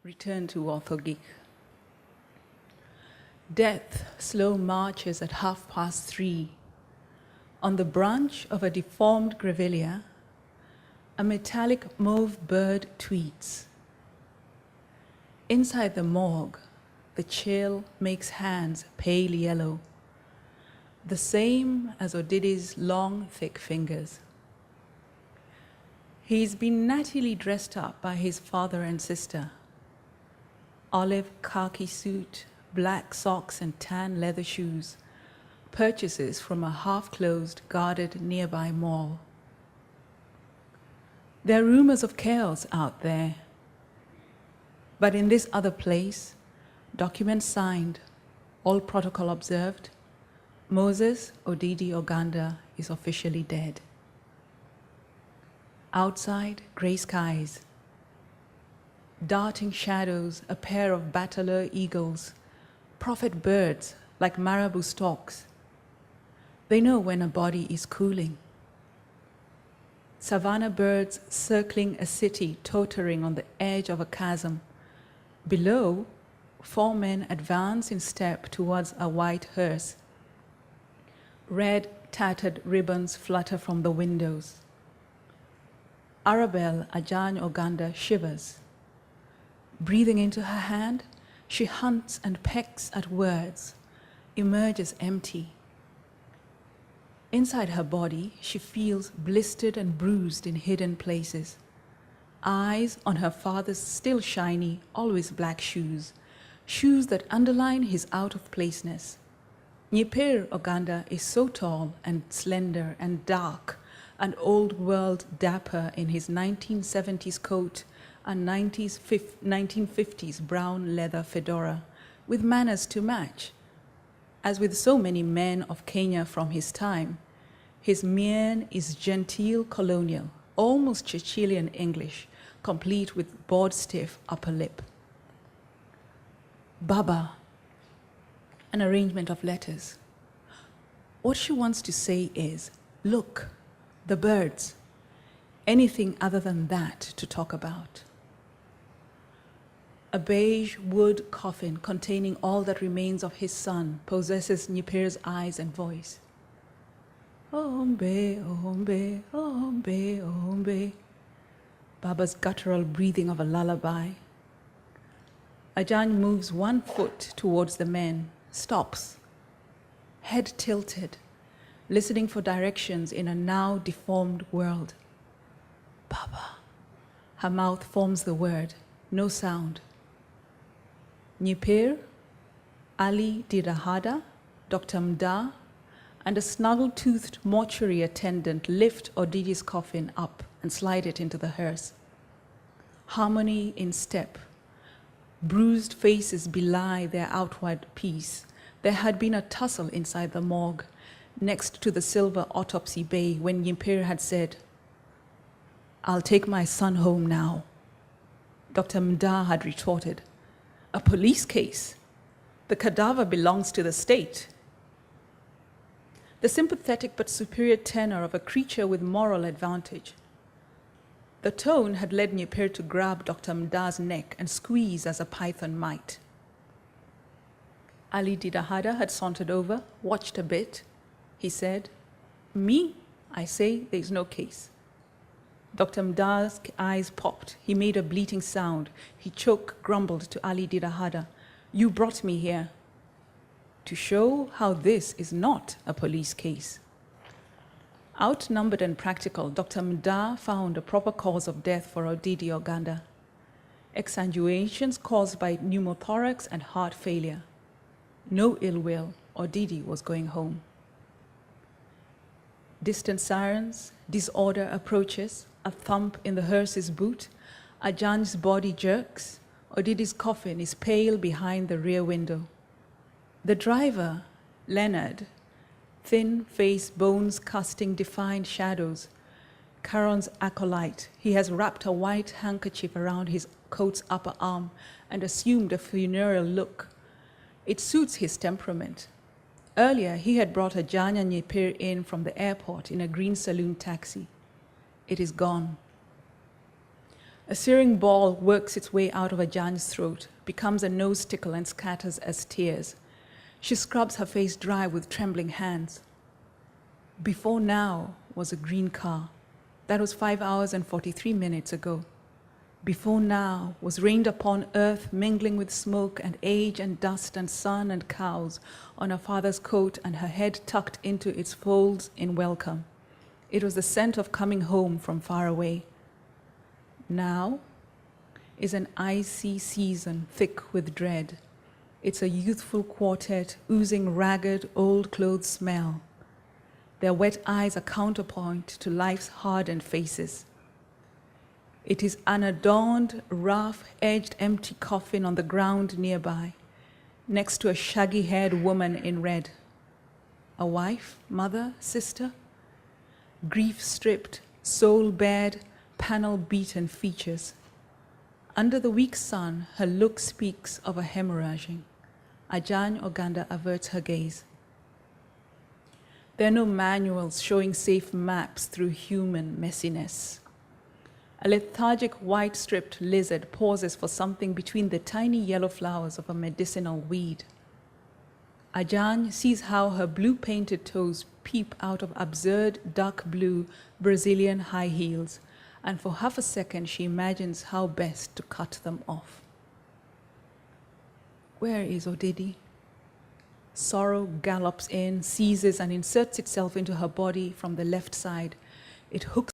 Return to orthogeek. Death slow marches at 3:30. On the branch of a deformed grevillea, a metallic mauve bird tweets. Inside the morgue, the chill makes hands pale yellow, the same as Odidi's long, thick fingers. He's been nattily dressed up by his father and sister. Olive khaki suit, black socks and tan leather shoes, purchases from a half-closed, guarded nearby mall. There are rumors of chaos out there, but in this other place, documents signed, all protocol observed, Moses Odidi Oganda is officially dead. Outside, gray skies, darting shadows, a pair of battler eagles, prophet birds like marabou storks. They know when a body is cooling. Savannah birds circling a city tottering on the edge of a chasm. Below, 4 men advance in step towards a white hearse. Red, tattered ribbons flutter from the windows. Arabelle Ajahn Oganda shivers. Breathing into her hand, she hunts and pecks at words, emerges empty. Inside her body, she feels blistered and bruised in hidden places. Eyes on her father's still shiny, always black shoes, shoes that underline his out-of-placeness. Nyipir Oganda is so tall and slender and dark, an old-world dapper in his 1970s coat and 1950s brown leather fedora, with manners to match. As with so many men of Kenya from his time, his mien is genteel colonial, almost Churchillian English, complete with board-stiff upper lip. Baba, an arrangement of letters. What she wants to say is, look, the birds, anything other than that to talk about. A beige wood coffin containing all that remains of his son possesses Nyipir's eyes and voice. Ombe, ombe, ombe, ombe. Baba's guttural breathing of a lullaby. Ajahn moves 1 foot towards the men, stops, head tilted, listening for directions in a now deformed world. Baba. Her mouth forms the word, no sound. Nyipir, Ali Didahada, Dr. Mda, and a snuggle-toothed mortuary attendant lift Odidi's coffin up and slide it into the hearse. Harmony in step. Bruised faces belie their outward peace. There had been a tussle inside the morgue, next to the silver autopsy bay, when Nyipir had said, "I'll take my son home now." Dr. Mda had retorted, "A police case. The cadaver belongs to the state." The sympathetic but superior tenor of a creature with moral advantage. The tone had led Nyipir to grab Dr. Mda's neck and squeeze as a python might. Ali Didahada had sauntered over, watched a bit. He said, "Me? I say there's no case." Dr. Mda's eyes popped. He made a bleating sound. He grumbled to Ali Didahada, "You brought me here to show how this is not a police case." Outnumbered and practical, Dr. Mda found a proper cause of death for Odidi Oganda. Exsanguinations caused by pneumothorax and heart failure. No ill will, Odidi was going home. Distant sirens, disorder approaches, a thump in the hearse's boot, Ajah's body jerks, Odidi's coffin is pale behind the rear window. The driver, Leonard, thin face, bones casting defined shadows, Caron's acolyte, he has wrapped a white handkerchief around his coat's upper arm and assumed a funereal look. It suits his temperament. Earlier, he had brought Ajahn and Nyipir in from the airport in a green saloon taxi. It is gone. A searing ball works its way out of Ajah's throat, becomes a nose tickle and scatters as tears. She scrubs her face dry with trembling hands. Before now was a green car. That was 5 hours and 43 minutes ago. Before now was rained upon earth mingling with smoke and age and dust and sun and cows on her father's coat and her head tucked into its folds in welcome. It was the scent of coming home from far away. Now is an icy season thick with dread. It's a youthful quartet oozing ragged old clothes smell. Their wet eyes are counterpoint to life's hardened faces. It is an adorned, rough-edged, empty coffin on the ground nearby, next to a shaggy-haired woman in red. A wife, mother, sister? Grief-stripped, soul-bared, panel-beaten features. Under the weak sun, her look speaks of a hemorrhaging. Ajahn Oganda averts her gaze. There are no manuals showing safe maps through human messiness. A lethargic white-stripped lizard pauses for something between the tiny yellow flowers of a medicinal weed. Ajahn sees how her blue-painted toes peep out of absurd dark blue Brazilian high heels, and for half a second she imagines how best to cut them off. Where is Odidi? Sorrow gallops in, seizes and inserts itself into her body from the left side. It hooks